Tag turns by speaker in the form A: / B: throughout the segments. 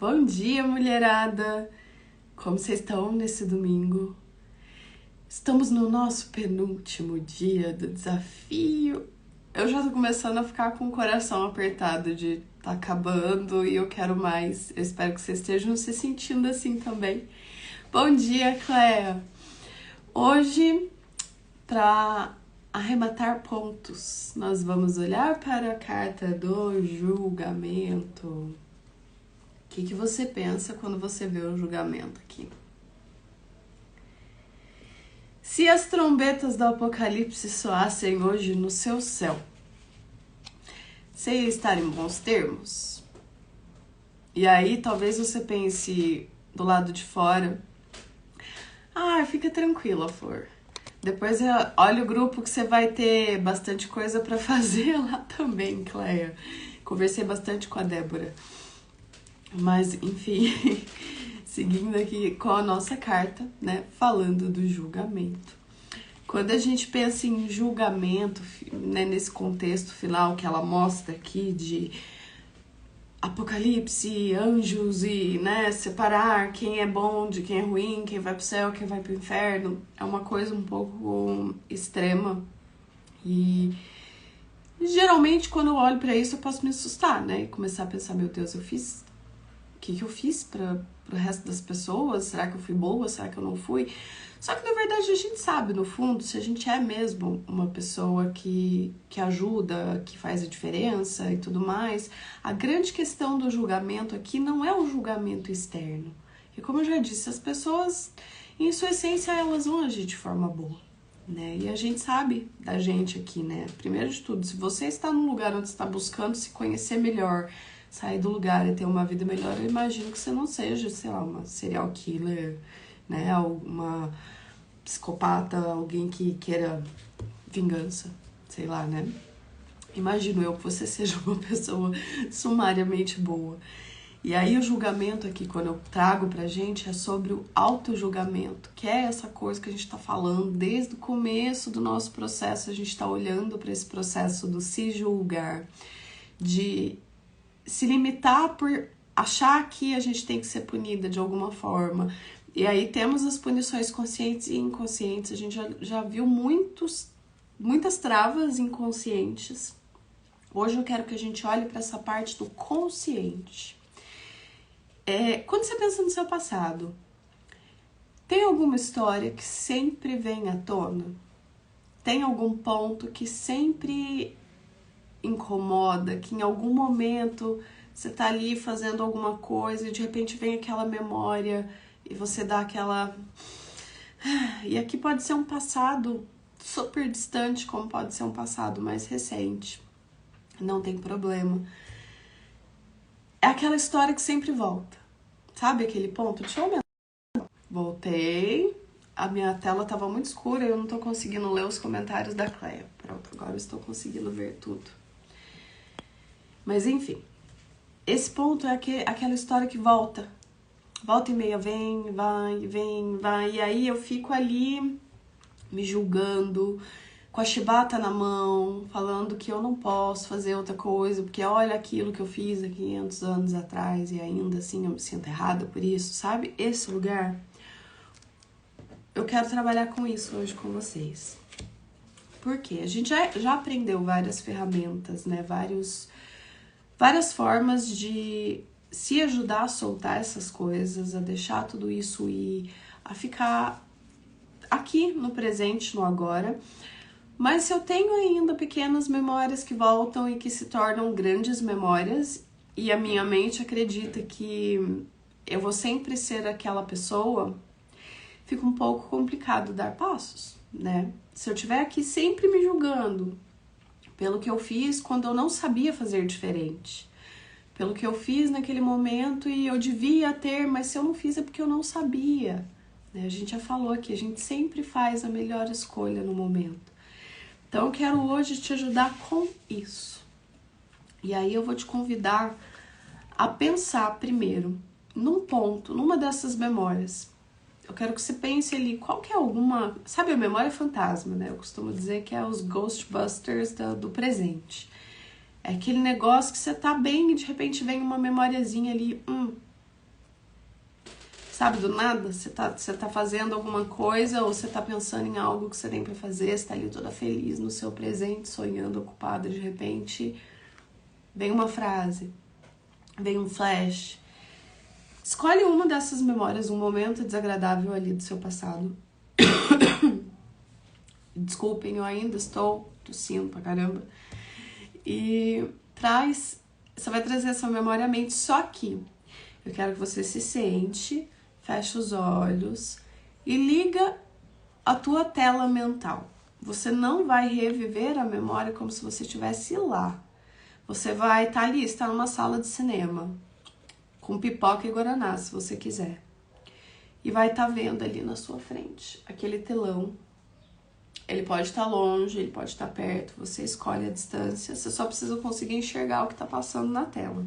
A: Bom dia, mulherada! Como vocês estão nesse domingo? Estamos no nosso penúltimo dia do desafio. Eu já tô começando a ficar com o coração apertado de tá acabando e eu quero mais. Eu espero que vocês estejam se sentindo assim também. Bom dia, Cléa! Hoje, para arrematar pontos, nós vamos olhar para a carta do julgamento. O que você pensa quando você vê o julgamento aqui? Se as trombetas do Apocalipse soassem hoje no seu céu, você ia estar em bons termos? E aí talvez você pense do lado de fora, fica tranquila, Flor. Depois olha o grupo que você vai ter bastante coisa pra fazer lá também, Cleia. Conversei bastante com a Débora. Mas, enfim, seguindo aqui com a nossa carta, né, falando do julgamento. Quando a gente pensa em julgamento, né, nesse contexto final que ela mostra aqui de Apocalipse, anjos e, né, separar quem é bom de quem é ruim, quem vai pro céu, quem vai pro inferno, é uma coisa um pouco extrema. E geralmente quando eu olho pra isso eu posso me assustar, né, e começar a pensar, meu Deus, o que eu fiz para o resto das pessoas? Será que eu fui boa? Será que eu não fui? Só que, na verdade, a gente sabe, no fundo, se a gente é mesmo uma pessoa que ajuda, que faz a diferença e tudo mais. A grande questão do julgamento aqui não é o julgamento externo. E como eu já disse, as pessoas, em sua essência, elas vão agir de forma boa, né? E a gente sabe da gente aqui, né? Primeiro de tudo, se você está num lugar onde está buscando se conhecer melhor, sair do lugar e ter uma vida melhor, eu imagino que você não seja, sei lá, uma serial killer, né, uma psicopata, alguém que queira vingança, sei lá, né. Imagino eu que você seja uma pessoa sumariamente boa. E aí o julgamento aqui, quando eu trago pra gente, é sobre o auto-julgamento, que é essa coisa que a gente tá falando desde o começo do nosso processo, a gente tá olhando para esse processo do se julgar, de se limitar por achar que a gente tem que ser punida de alguma forma. E aí temos as punições conscientes e inconscientes. A gente já viu muitas travas inconscientes. Hoje eu quero que a gente olhe para essa parte do consciente. Quando você pensa no seu passado, tem alguma história que sempre vem à tona? Tem algum ponto que sempre incomoda, que em algum momento você tá ali fazendo alguma coisa e de repente vem aquela memória e você dá aquela... E aqui pode ser um passado super distante, como pode ser um passado mais recente. Não tem problema. É aquela história que sempre volta. Sabe aquele ponto? Deixa eu aumentar. Voltei. A minha tela tava muito escura e eu não tô conseguindo ler os comentários da Cleia. Pronto, agora eu estou conseguindo ver tudo. Mas enfim, esse ponto é aquela história que volta e meia, vem, vai, e aí eu fico ali me julgando, com a chibata na mão, falando que eu não posso fazer outra coisa, porque olha aquilo que eu fiz há 500 anos atrás e ainda assim eu me sinto errada por isso, sabe? Esse lugar, eu quero trabalhar com isso hoje com vocês. Porque a gente já aprendeu várias ferramentas, né? Várias formas de se ajudar a soltar essas coisas, a deixar tudo isso ir, a ficar aqui no presente, no agora. Mas se eu tenho ainda pequenas memórias que voltam e que se tornam grandes memórias, e a minha mente acredita que eu vou sempre ser aquela pessoa, fica um pouco complicado dar passos, né? Se eu estiver aqui sempre me julgando pelo que eu fiz quando eu não sabia fazer diferente, pelo que eu fiz naquele momento e eu devia ter, mas se eu não fiz é porque eu não sabia. A gente já falou aqui, a gente sempre faz a melhor escolha no momento. Então eu quero hoje te ajudar com isso. E aí eu vou te convidar a pensar primeiro num ponto, numa dessas memórias. Eu quero que você pense ali, qual que é alguma... Sabe a memória fantasma, né? Eu costumo dizer que é os Ghostbusters do presente. É aquele negócio que você tá bem e de repente vem uma memoriazinha ali, Sabe, do nada, você tá fazendo alguma coisa ou você tá pensando em algo que você tem pra fazer, você tá ali toda feliz no seu presente, sonhando, ocupada, de repente vem uma frase, vem um flash. Escolhe uma dessas memórias, um momento desagradável ali do seu passado. Desculpem, eu ainda estou tossindo pra caramba. E você vai trazer essa memória à mente, só que eu quero que você se sente, feche os olhos e liga a tua tela mental. Você não vai reviver a memória como se você estivesse lá. Você vai estar ali, está numa sala de cinema, com pipoca e guaraná, se você quiser. E vai estar vendo ali na sua frente aquele telão. Ele pode estar longe, ele pode estar perto, você escolhe a distância, você só precisa conseguir enxergar o que está passando na tela.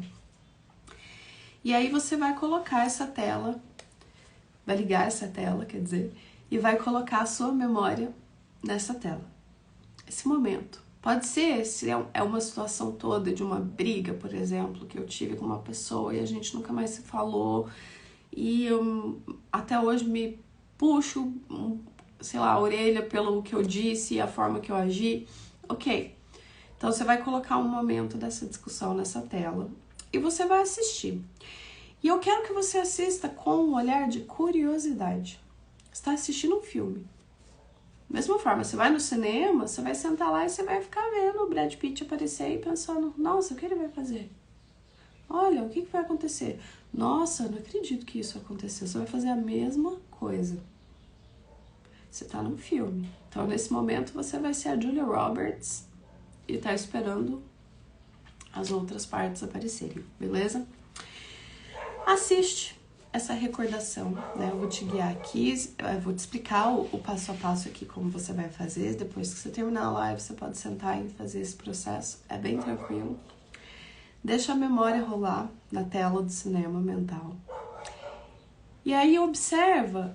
A: E aí você vai colocar essa tela, vai ligar essa tela, quer dizer, e vai colocar a sua memória nessa tela. Esse momento. Pode ser, se é uma situação toda de uma briga, por exemplo, que eu tive com uma pessoa e a gente nunca mais se falou, e eu até hoje me puxo, sei lá, a orelha pelo que eu disse e a forma que eu agi. Ok. Então você vai colocar um momento dessa discussão nessa tela e você vai assistir. E eu quero que você assista com um olhar de curiosidade. Você está assistindo um filme. Da mesma forma, você vai no cinema, você vai sentar lá e você vai ficar vendo o Brad Pitt aparecer e pensando, nossa, o que ele vai fazer? Olha, o que vai acontecer? Nossa, não acredito que isso aconteceu. Você vai fazer a mesma coisa. Você tá num filme. Então, nesse momento, você vai ser a Julia Roberts e tá esperando as outras partes aparecerem, beleza? Assiste essa recordação, né? Eu vou te guiar aqui, eu vou te explicar o passo a passo aqui como você vai fazer. Depois que você terminar a live, você pode sentar e fazer esse processo. É bem tranquilo. Deixa a memória rolar na tela do cinema mental. E aí observa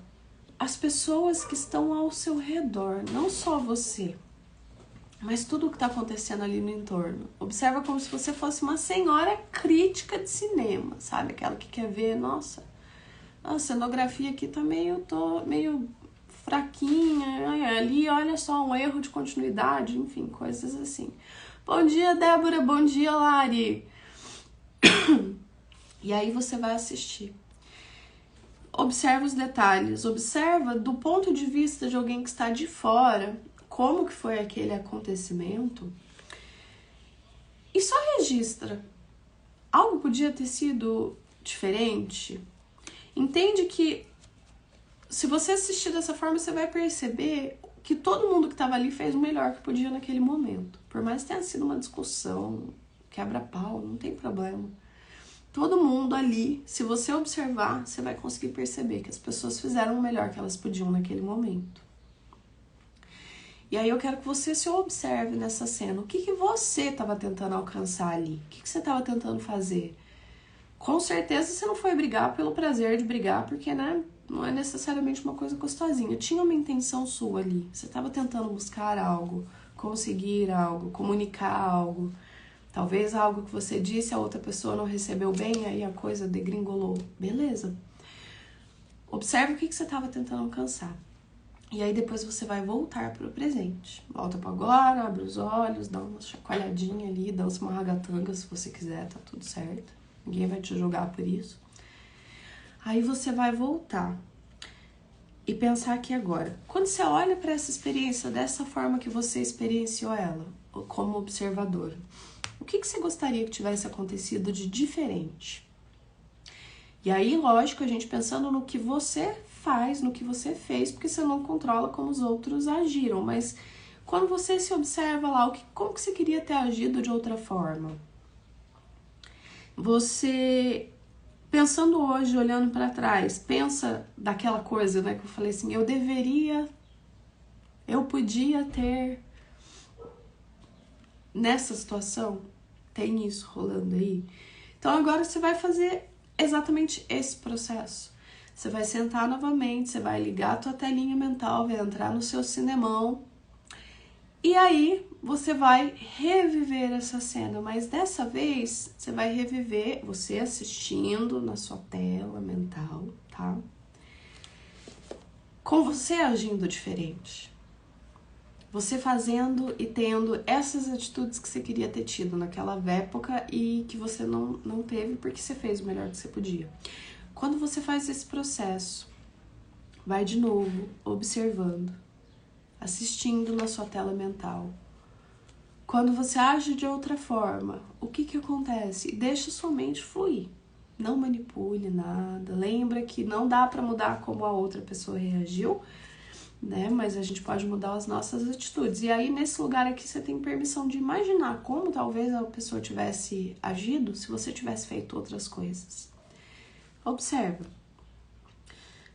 A: as pessoas que estão ao seu redor, não só você, mas tudo o que está acontecendo ali no entorno. Observa como se você fosse uma senhora crítica de cinema, sabe? Aquela que quer ver, nossa, a cenografia aqui tá meio fraquinha, ali olha só, um erro de continuidade, enfim, coisas assim. Bom dia, Débora, bom dia, Lari. E aí você vai assistir. Observa os detalhes, observa do ponto de vista de alguém que está de fora, como que foi aquele acontecimento e só registra. Algo podia ter sido diferente? Entende que se você assistir dessa forma, você vai perceber que todo mundo que estava ali fez o melhor que podia naquele momento. Por mais que tenha sido uma discussão, quebra-pau, não tem problema. Todo mundo ali, se você observar, você vai conseguir perceber que as pessoas fizeram o melhor que elas podiam naquele momento. E aí eu quero que você se observe nessa cena. O que você estava tentando alcançar ali? O que você estava tentando fazer? Com certeza você não foi brigar pelo prazer de brigar, porque, né, não é necessariamente uma coisa gostosinha. Tinha uma intenção sua ali. Você estava tentando buscar algo, conseguir algo, comunicar algo. Talvez algo que você disse a outra pessoa não recebeu bem, aí a coisa degringolou. Beleza. Observe o que você estava tentando alcançar. E aí depois você vai voltar para o presente. Volta para agora, abre os olhos, dá uma chacoalhadinha ali, dança uma ragatanga se você quiser, tá tudo certo. Ninguém vai te julgar por isso. Aí você vai voltar e pensar aqui agora. Quando você olha para essa experiência dessa forma que você experienciou ela, como observador, o que você gostaria que tivesse acontecido de diferente? E aí, lógico, a gente pensando no que você faz, no que você fez, porque você não controla como os outros agiram, mas quando você se observa lá, como que você queria ter agido de outra forma? Você, pensando hoje, olhando para trás, pensa daquela coisa, né, que eu falei assim, eu podia ter, nessa situação, tem isso rolando aí. Então agora você vai fazer exatamente esse processo. Você vai sentar novamente, você vai ligar a tua telinha mental, vai entrar no seu cinemão e aí você vai reviver essa cena, mas dessa vez você vai reviver você assistindo na sua tela mental, tá? com você agindo diferente. Você fazendo e tendo essas atitudes que você queria ter tido naquela época e que você não teve porque você fez o melhor que você podia. Quando você faz esse processo, vai de novo observando, assistindo na sua tela mental. Quando você age de outra forma, o que acontece? Deixa sua mente fluir. Não manipule nada. Lembra que não dá para mudar como a outra pessoa reagiu, né? Mas a gente pode mudar as nossas atitudes. E aí, nesse lugar aqui, você tem permissão de imaginar como talvez a pessoa tivesse agido se você tivesse feito outras coisas. Observa.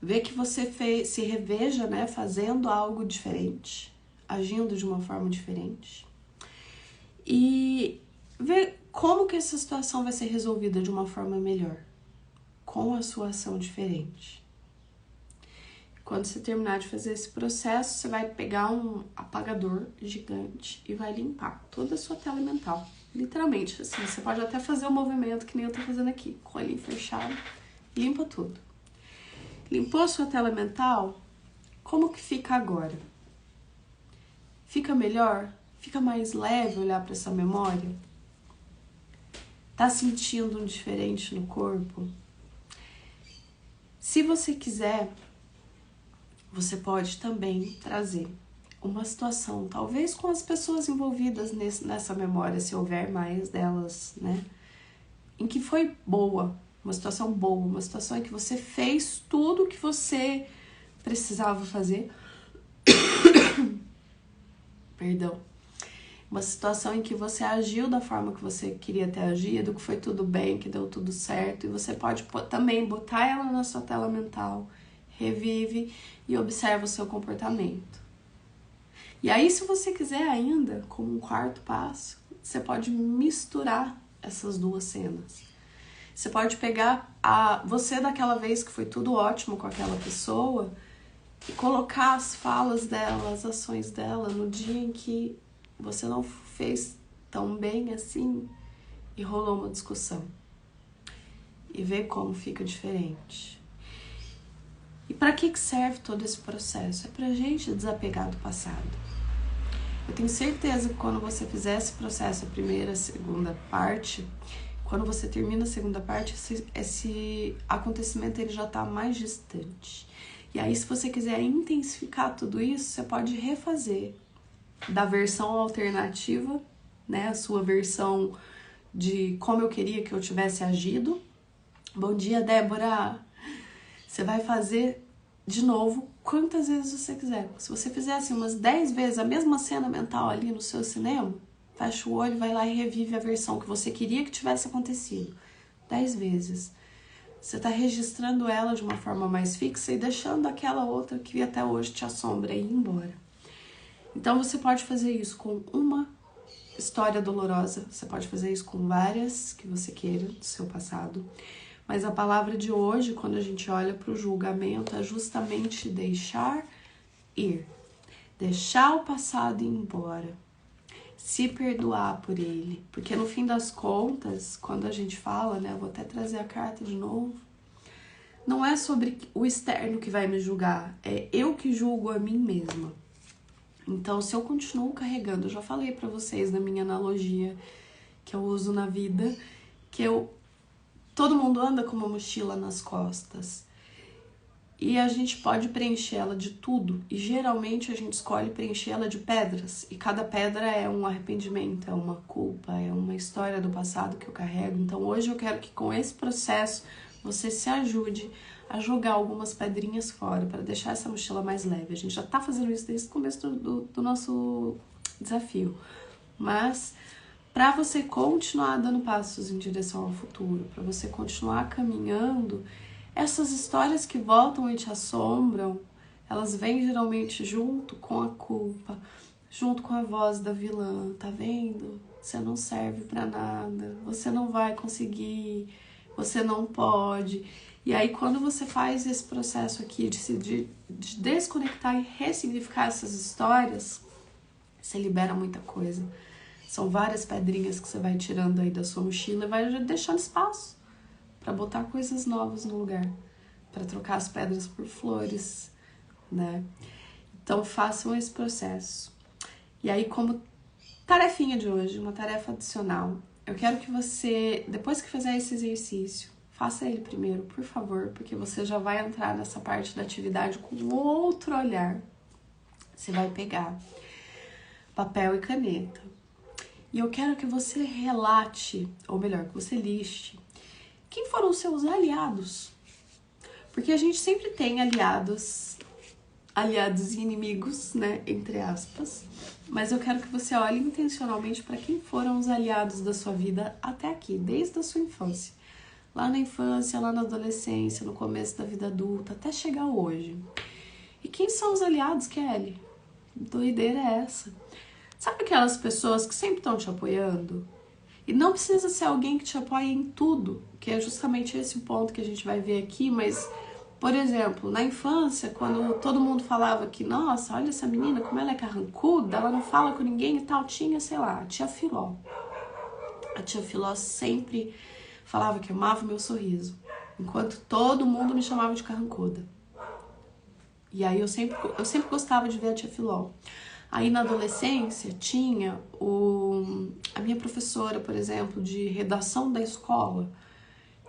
A: Vê que você se reveja, né? Fazendo algo diferente, agindo de uma forma diferente. E ver como que essa situação vai ser resolvida de uma forma melhor, com a sua ação diferente. Quando você terminar de fazer esse processo, você vai pegar um apagador gigante e vai limpar toda a sua tela mental. Literalmente, assim, você pode até fazer o movimento que nem eu tô fazendo aqui, com o olhinho fechado, limpa tudo. Limpou a sua tela mental? Como que fica agora? Fica melhor? Fica mais leve olhar para essa memória? Tá sentindo um diferente no corpo? Se você quiser, você pode também trazer uma situação, talvez com as pessoas envolvidas nessa memória, se houver mais delas, né? Em que foi boa, uma situação boa, uma situação em que você fez tudo o que você precisava fazer. Perdão. Uma situação em que você agiu da forma que você queria ter agido, que foi tudo bem, que deu tudo certo, e você pode também botar ela na sua tela mental, revive e observa o seu comportamento. E aí, se você quiser ainda, como um quarto passo, você pode misturar essas duas cenas. Você pode pegar você daquela vez que foi tudo ótimo com aquela pessoa e colocar as falas dela, as ações dela no dia em que você não fez tão bem assim e rolou uma discussão. E ver como fica diferente. E para que serve todo esse processo? É pra gente desapegar do passado. Eu tenho certeza que quando você fizer esse processo, a primeira, a segunda parte, quando você termina a segunda parte, esse acontecimento ele já tá mais distante. E aí, se você quiser intensificar tudo isso, você pode refazer da versão alternativa, né? A sua versão de como eu queria que eu tivesse agido. Bom dia, Débora! Você vai fazer de novo quantas vezes você quiser. Se você fizer assim umas 10 vezes a mesma cena mental ali no seu cinema, fecha o olho, vai lá e revive a versão que você queria que tivesse acontecido. 10 vezes. Você está registrando ela de uma forma mais fixa e deixando aquela outra que até hoje te assombra ir embora. Então você pode fazer isso com uma história dolorosa, você pode fazer isso com várias que você queira do seu passado. Mas a palavra de hoje, quando a gente olha para o julgamento, é justamente deixar ir. Deixar o passado ir embora. Se perdoar por ele. Porque no fim das contas, quando a gente fala, né? Eu vou até trazer a carta de novo. Não é sobre o externo que vai me julgar. É eu que julgo a mim mesma. Então, se eu continuo carregando, eu já falei pra vocês na minha analogia que eu uso na vida, que todo mundo anda com uma mochila nas costas. E a gente pode preencher ela de tudo. E geralmente a gente escolhe preencher ela de pedras. E cada pedra é um arrependimento, é uma culpa, é uma história do passado que eu carrego. Então hoje eu quero que com esse processo você se ajude a jogar algumas pedrinhas fora para deixar essa mochila mais leve. A gente já tá fazendo isso desde o começo do nosso desafio. Mas para você continuar dando passos em direção ao futuro, para você continuar caminhando, essas histórias que voltam e te assombram, elas vêm geralmente junto com a culpa, junto com a voz da vilã, tá vendo? Você não serve para nada, você não vai conseguir, você não pode. E aí quando você faz esse processo aqui de desconectar e ressignificar essas histórias, você libera muita coisa. São várias pedrinhas que você vai tirando aí da sua mochila e vai deixando espaço para botar coisas novas no lugar, para trocar as pedras por flores, né? Então façam esse processo. E aí, como tarefinha de hoje, uma tarefa adicional, eu quero que você, depois que fizer esse exercício, faça ele primeiro, por favor, porque você já vai entrar nessa parte da atividade com outro olhar. Você vai pegar papel e caneta. E eu quero que você relate, ou melhor, que você liste, quem foram os seus aliados. Porque a gente sempre tem aliados e inimigos, né, entre aspas. Mas eu quero que você olhe intencionalmente para quem foram os aliados da sua vida até aqui, desde a sua infância. Lá na infância, lá na adolescência, no começo da vida adulta, até chegar hoje. E quem são os aliados, Kelly? Doideira é essa? Sabe aquelas pessoas que sempre estão te apoiando? E não precisa ser alguém que te apoie em tudo, que é justamente esse o ponto que a gente vai ver aqui, mas, por exemplo, na infância, quando todo mundo falava que, nossa, olha essa menina, como ela é carrancuda, ela não fala com ninguém e tal, tinha, sei lá, a tia Filó. A tia Filó sempre falava que amava o meu sorriso, enquanto todo mundo me chamava de carrancuda. E aí eu sempre gostava de ver a tia Filó. Aí na adolescência tinha a minha professora, por exemplo, de redação da escola,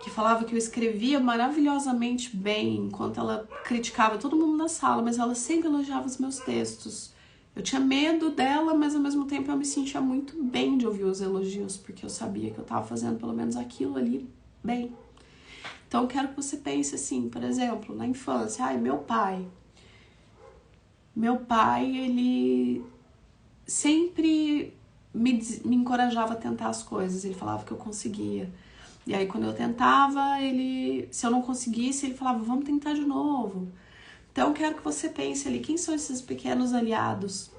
A: que falava que eu escrevia maravilhosamente bem, enquanto ela criticava todo mundo na sala, mas ela sempre elogiava os meus textos. Eu tinha medo dela, mas ao mesmo tempo eu me sentia muito bem de ouvir os elogios, porque eu sabia que eu estava fazendo pelo menos aquilo ali bem. Então eu quero que você pense assim, por exemplo, na infância, meu pai, ele sempre me encorajava a tentar as coisas, ele falava que eu conseguia. E aí quando eu tentava, se eu não conseguisse, ele falava, vamos tentar de novo. Então eu quero que você pense ali, quem são esses pequenos aliados?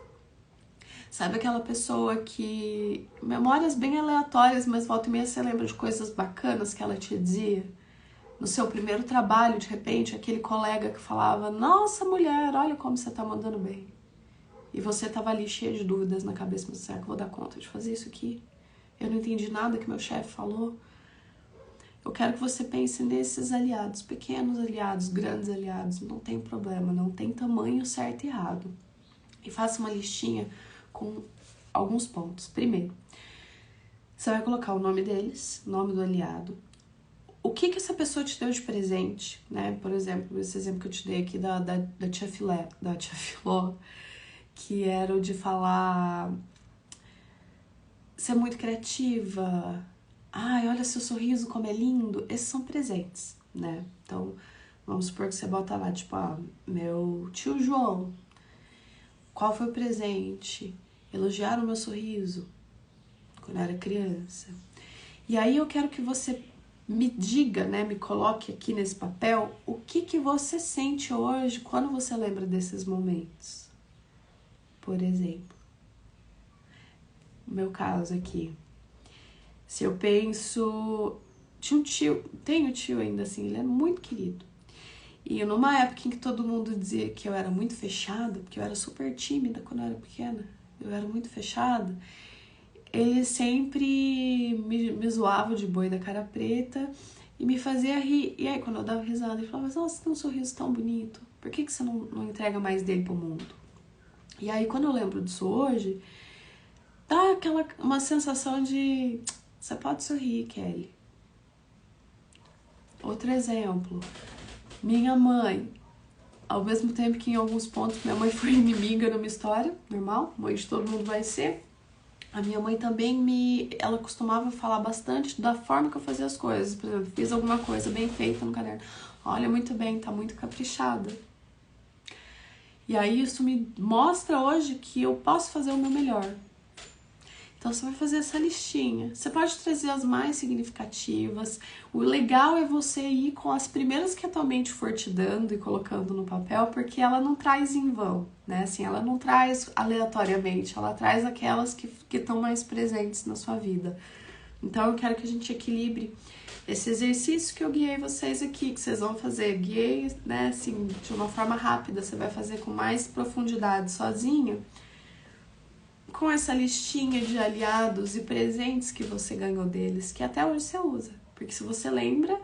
A: Sabe aquela pessoa que, memórias bem aleatórias, mas volta e meia você lembra de coisas bacanas que ela te dizia? No seu primeiro trabalho, de repente, aquele colega que falava, nossa mulher, olha como você tá mandando bem. E você tava ali cheia de dúvidas na cabeça, mas será que eu vou dar conta de fazer isso aqui? Eu não entendi nada que meu chefe falou. Eu quero que você pense nesses aliados, pequenos aliados, grandes aliados, não tem problema, não tem tamanho certo e errado. E faça uma listinha com alguns pontos. Primeiro, você vai colocar o nome deles, nome do aliado, o que essa pessoa te deu de presente, né? Por exemplo, esse exemplo que eu te dei aqui da tia Filó, que era o de falar, ser muito criativa, olha seu sorriso como é lindo. Esses são presentes, né? Então, vamos supor que você bota lá, tipo, meu tio João, qual foi o presente? Elogiaram o meu sorriso quando eu era criança. E aí eu quero que você me diga, né, me coloque aqui nesse papel, o que você sente hoje quando você lembra desses momentos. Por exemplo, no meu caso aqui, se eu penso, tenho um tio ainda assim, ele é muito querido. E numa época em que todo mundo dizia que eu era muito fechada, porque eu era super tímida quando eu era pequena, eu era muito fechada, ele sempre me zoava de boi da cara preta e me fazia rir. E aí, quando eu dava risada, ele falava, nossa, você tem um sorriso tão bonito, por que você não entrega mais dele pro mundo? E aí, quando eu lembro disso hoje, dá uma sensação de, você pode sorrir, Kelly. Outro exemplo, minha mãe, ao mesmo tempo que em alguns pontos minha mãe foi inimiga na minha história, normal, mãe de todo mundo vai ser, a minha mãe também ela costumava falar bastante da forma que eu fazia as coisas. Por exemplo, fiz alguma coisa bem feita no caderno, olha, muito bem, tá muito caprichada. E aí isso me mostra hoje que eu posso fazer o meu melhor. Então você vai fazer essa listinha. Você pode trazer as mais significativas. O legal é você ir com as primeiras que a tua mente for te dando e colocando no papel, porque ela não traz em vão, né? Assim, ela não traz aleatoriamente, ela traz aquelas que estão mais presentes na sua vida. Então eu quero que a gente equilibre esse exercício que eu guiei vocês aqui, que vocês vão fazer. Guiei, né, assim, de uma forma rápida, você vai fazer com mais profundidade sozinho, com essa listinha de aliados e presentes que você ganhou deles, que até hoje você usa. Porque se você lembra,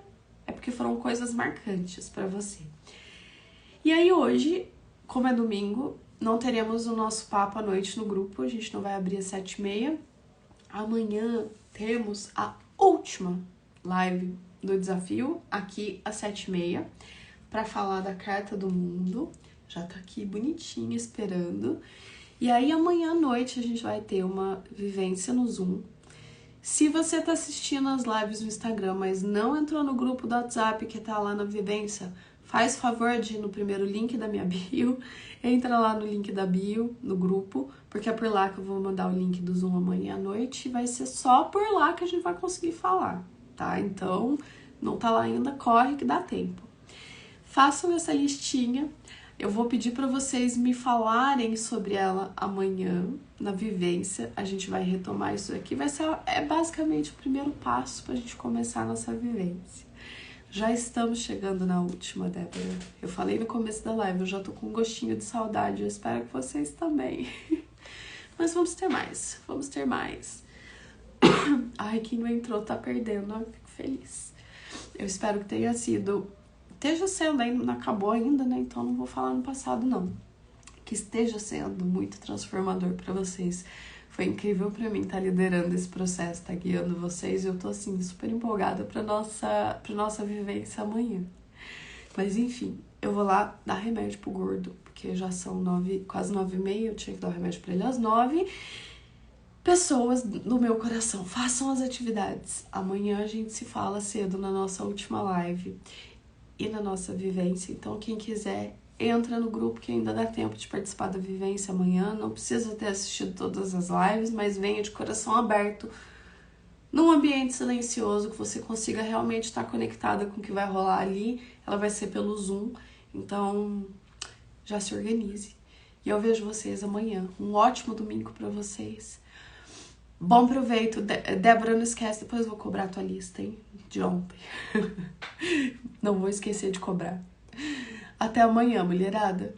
A: é porque foram coisas marcantes pra você. E aí hoje, como é domingo, não teremos o nosso papo à noite no grupo, a gente não vai abrir às 7h30. Amanhã temos a última live do desafio, aqui às 7h30, para falar da Carta do Mundo. Já tá aqui bonitinha esperando. E aí amanhã à noite a gente vai ter uma vivência no Zoom. Se você tá assistindo as lives no Instagram, mas não entrou no grupo do WhatsApp que tá lá na vivência, faz favor de ir no primeiro link da minha bio, entra lá no link da bio, no grupo, porque é por lá que eu vou mandar o link do Zoom amanhã à noite e vai ser só por lá que a gente vai conseguir falar, tá? Então, não tá lá ainda, corre que dá tempo. Façam essa listinha, eu vou pedir para vocês me falarem sobre ela amanhã, na vivência, a gente vai retomar isso aqui, basicamente o primeiro passo pra gente começar a nossa vivência. Já estamos chegando na última, Débora. Eu falei no começo da live, eu já tô com um gostinho de saudade, eu espero que vocês também. Mas vamos ter mais, vamos ter mais. Ai, quem não entrou tá perdendo, eu fico feliz. Eu espero que esteja sendo, ainda não acabou ainda, né? Então não vou falar no passado, não. Que esteja sendo muito transformador pra vocês. Foi incrível pra mim estar liderando esse processo, estar guiando vocês. Eu tô, assim, super empolgada pra nossa vivência amanhã. Mas, enfim, eu vou lá dar remédio pro gordo, porque já são quase 9h30, eu tinha que dar o remédio pra ele às 9h. Pessoas do meu coração, façam as atividades. Amanhã a gente se fala cedo na nossa última live e na nossa vivência. Então, quem quiser, entra no grupo que ainda dá tempo de participar da vivência amanhã. Não precisa ter assistido todas as lives, mas venha de coração aberto, num ambiente silencioso, que você consiga realmente estar conectada com o que vai rolar ali. Ela vai ser pelo Zoom, então já se organize. E eu vejo vocês amanhã. Um ótimo domingo para vocês. Bom proveito. Débora, não esquece, depois eu vou cobrar a tua lista, hein? De ontem. Não vou esquecer de cobrar. Até amanhã, mulherada.